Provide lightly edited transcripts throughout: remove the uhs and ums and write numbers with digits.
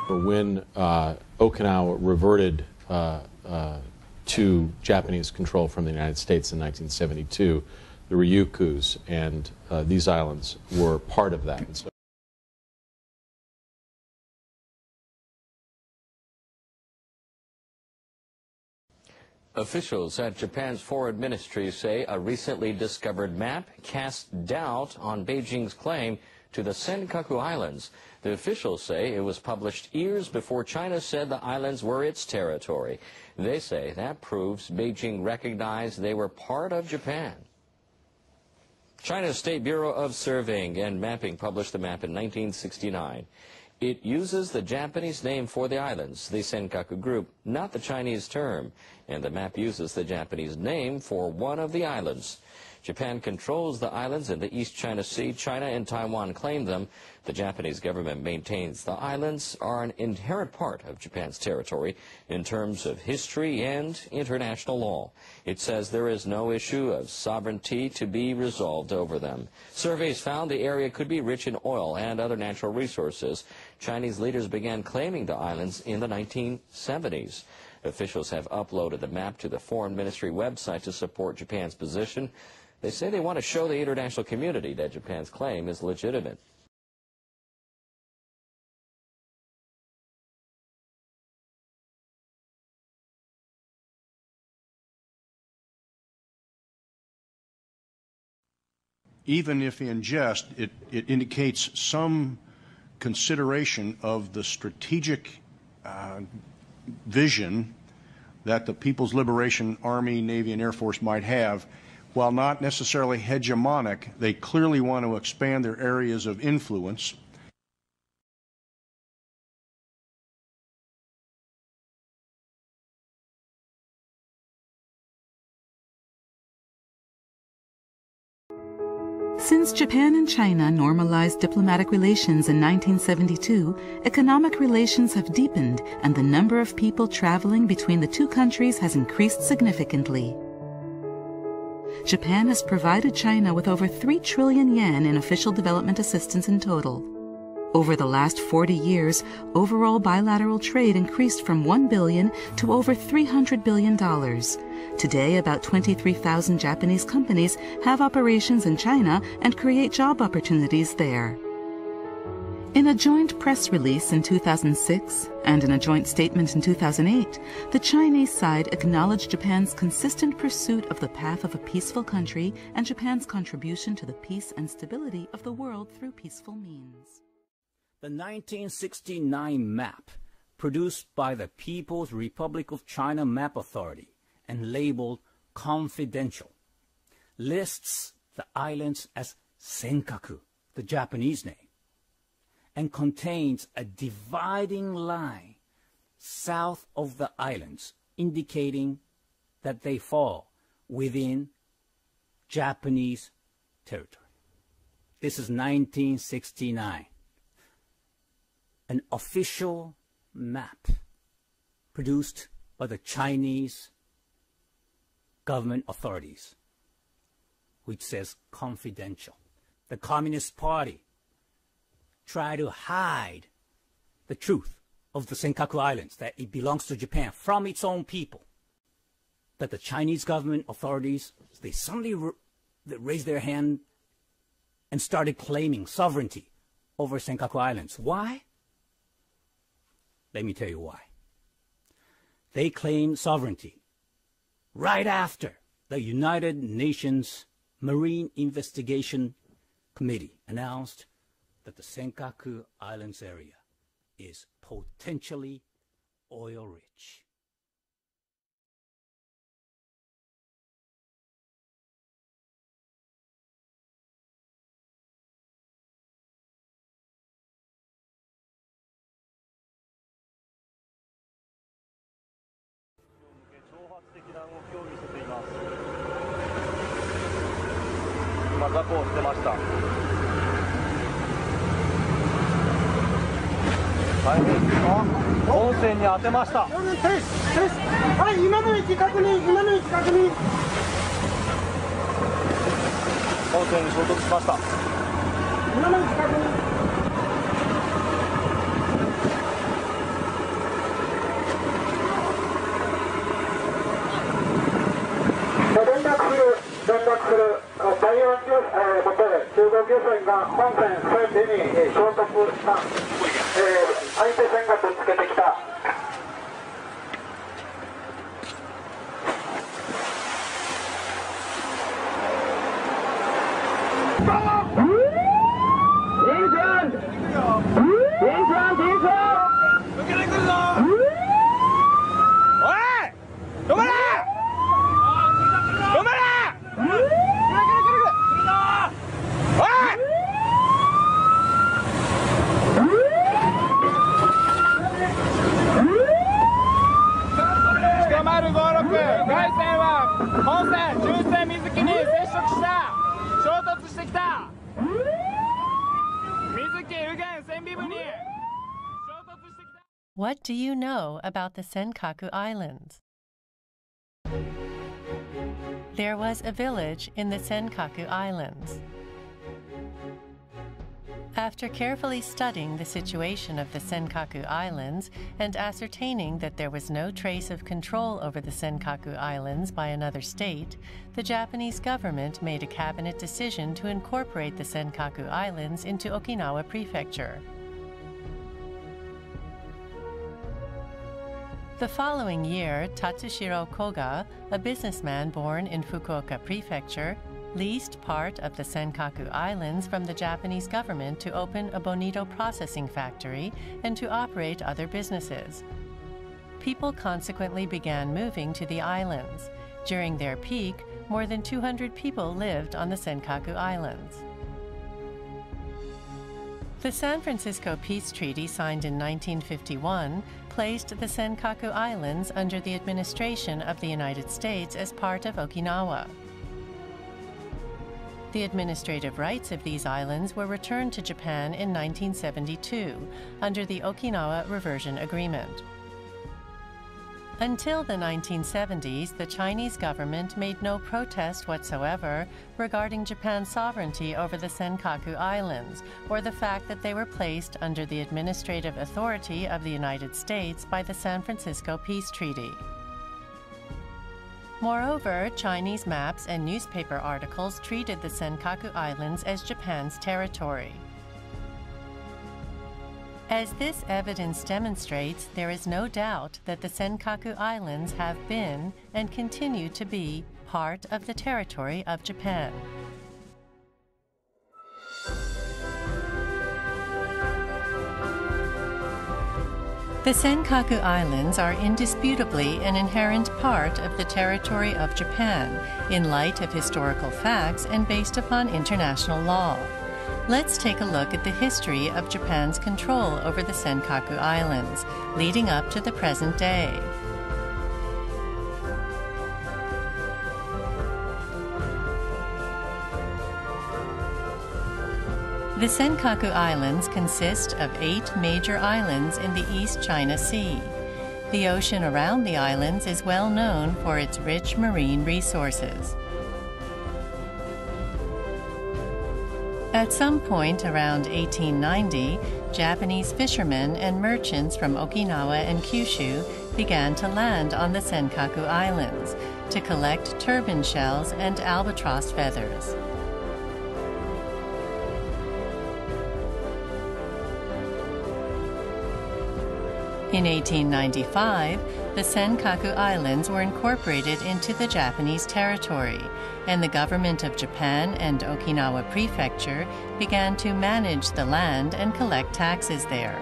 When Okinawa reverted to Japanese control from the United States in 1972, the Ryukyus and these islands were part of that. And so officials at Japan's foreign ministry say a recently discovered map casts doubt on Beijing's claim to the Senkaku Islands. The officials say it was published years before China said the islands were its territory. They say that proves Beijing recognized they were part of Japan. China's State Bureau of Surveying and Mapping published the map in 1969. It uses the Japanese name for the islands, the Senkaku group, not the Chinese term, and the map uses the Japanese name for one of the islands. Japan controls the islands in the East China Sea. China and Taiwan claim them. The Japanese government maintains the islands are an inherent part of Japan's territory in terms of history and international law. It says there is no issue of sovereignty to be resolved over them. Surveys found the area could be rich in oil and other natural resources. Chinese leaders began claiming the islands in the 1970s. Officials have uploaded the map to the Foreign Ministry website to support Japan's position. They say they want to show the international community that Japan's claim is legitimate. Even if in jest, it indicates some consideration of the strategic vision that the People's Liberation Army, Navy, and Air Force might have. While not necessarily hegemonic, they clearly want to expand their areas of influence. Since Japan and China normalized diplomatic relations in 1972, economic relations have deepened and the number of people traveling between the two countries has increased significantly. Japan has provided China with over 3 trillion yen in official development assistance in total. Over the last 40 years, overall bilateral trade increased from $1 billion to over $300 billion. Today, about 23,000 Japanese companies have operations in China and create job opportunities there. In a joint press release in 2006 and in a joint statement in 2008, the Chinese side acknowledged Japan's consistent pursuit of the path of a peaceful country and Japan's contribution to the peace and stability of the world through peaceful means. The 1969 map, produced by the People's Republic of China Map Authority and labeled confidential, lists the islands as Senkaku, the Japanese name, and contains a dividing line south of the islands, indicating that they fall within Japanese territory. This is 1969. An official map produced by the Chinese government authorities, which says confidential. The Communist Party tried to hide the truth of the Senkaku Islands, that it belongs to Japan, from its own people. That the Chinese government authorities, they suddenly raised their hand and started claiming sovereignty over Senkaku Islands. Why? Let me tell you why. They claimed sovereignty right after the United Nations Marine Investigation Committee announced that the Senkaku Islands area is potentially oil-rich. 船が本船船尾に衝突した、相手船がぶつけてきた。What do you know about the Senkaku Islands? There was a village in the Senkaku Islands. After carefully studying the situation of the Senkaku Islands and ascertaining that there was no trace of control over the Senkaku Islands by another state, the Japanese government made a cabinet decision to incorporate the Senkaku Islands into Okinawa Prefecture. The following year, Tatsushiro Koga, a businessman born in Fukuoka Prefecture, leased part of the Senkaku Islands from the Japanese government to open a bonito processing factory and to operate other businesses. People consequently began moving to the islands. During their peak, more than 200 people lived on the Senkaku Islands. The San Francisco Peace Treaty, signed in 1951, placed the Senkaku Islands under the administration of the United States as part of Okinawa. The administrative rights of these islands were returned to Japan in 1972 under the Okinawa Reversion Agreement. Until the 1970s, the Chinese government made no protest whatsoever regarding Japan's sovereignty over the Senkaku Islands, or the fact that they were placed under the administrative authority of the United States by the San Francisco Peace Treaty. Moreover, Chinese maps and newspaper articles treated the Senkaku Islands as Japan's territory. As this evidence demonstrates, there is no doubt that the Senkaku Islands have been and continue to be part of the territory of Japan. The Senkaku Islands are indisputably an inherent part of the territory of Japan in light of historical facts and based upon international law. Let's take a look at the history of Japan's control over the Senkaku Islands, leading up to the present day. The Senkaku Islands consist of 8 major islands in the East China Sea. The ocean around the islands is well known for its rich marine resources. At some point around 1890, Japanese fishermen and merchants from Okinawa and Kyushu began to land on the Senkaku Islands to collect turban shells and albatross feathers. In 1895, the Senkaku Islands were incorporated into the Japanese territory, and the government of Japan and Okinawa Prefecture began to manage the land and collect taxes there.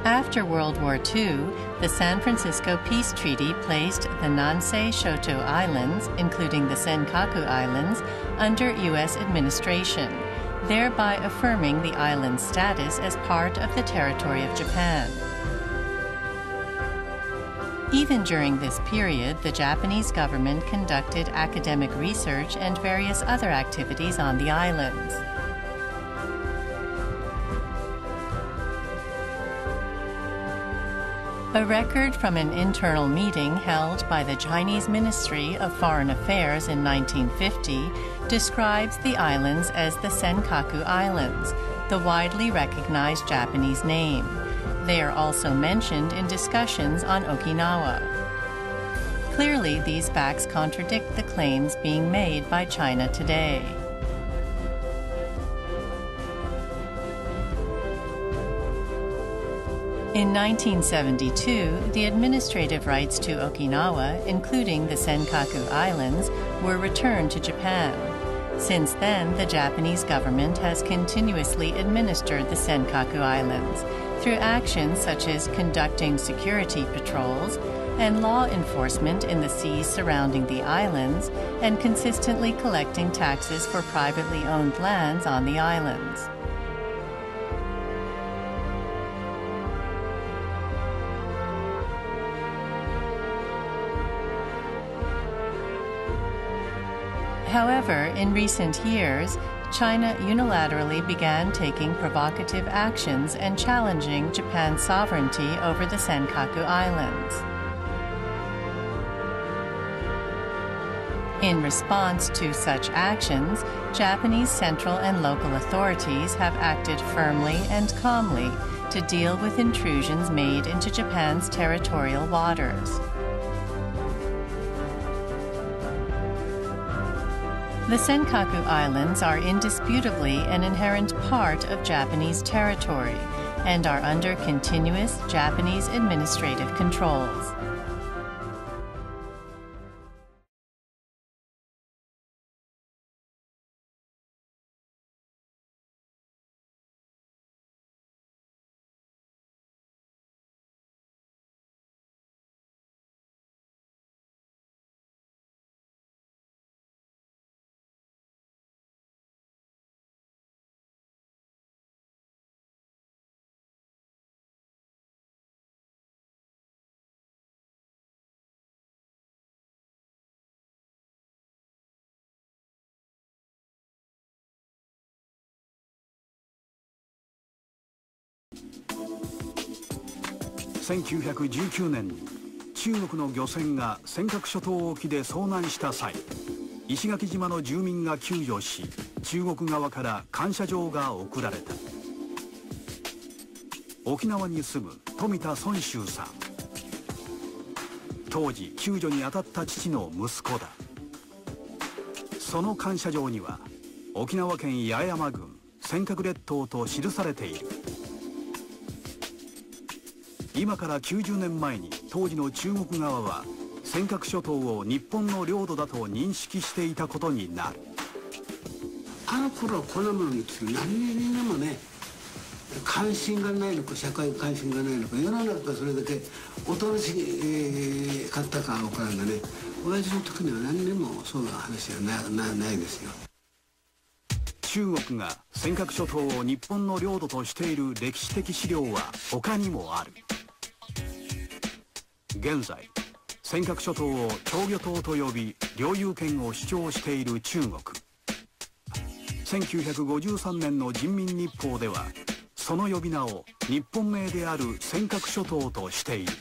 After World War II, the San Francisco Peace Treaty placed the Nansei Shoto Islands, including the Senkaku Islands, under U.S. administration, thereby affirming the island's status as part of the territory of Japan. Even during this period, the Japanese government conducted academic research and various other activities on the islands. A record from an internal meeting held by the Chinese Ministry of Foreign Affairs in 1950 describes the islands as the Senkaku Islands, the widely recognized Japanese name. They are also mentioned in discussions on Okinawa. Clearly, these facts contradict the claims being made by China today. In 1972, the administrative rights to Okinawa, including the Senkaku Islands, were returned to Japan. Since then, the Japanese government has continuously administered the Senkaku Islands through actions such as conducting security patrols and law enforcement in the seas surrounding the islands, and consistently collecting taxes for privately owned lands on the islands. However, in recent years, China unilaterally began taking provocative actions and challenging Japan's sovereignty over the Senkaku Islands. In response to such actions, Japanese central and local authorities have acted firmly and calmly to deal with intrusions made into Japan's territorial waters. The Senkaku Islands are indisputably an inherent part of Japanese territory and are under continuous Japanese administrative controls.1919年に中国の漁船が尖閣諸島沖で遭難した際、石垣島の住民が救助し、中国側から感謝状が贈られた。沖縄に住む富田孫秀さん、当時救助に当たった父の息子だ。その感謝状には沖縄県八重山郡尖閣列島と記されている。今から90年前に当時の中国側は尖閣諸島を日本の領土だと認識していたことになる。あの頃はこんなものについて何にもね、関心がないのか社会関心がないのか、世の中がそれだけおとなしかったか分からんがね、私の時には何にもそういう話はないですよ。中国が尖閣諸島を日本の領土としている歴史的資料は他にもある。現在尖閣諸島を釣魚島と呼び領有権を主張している中国。1953年の人民日報ではその呼び名を日本名である尖閣諸島としている。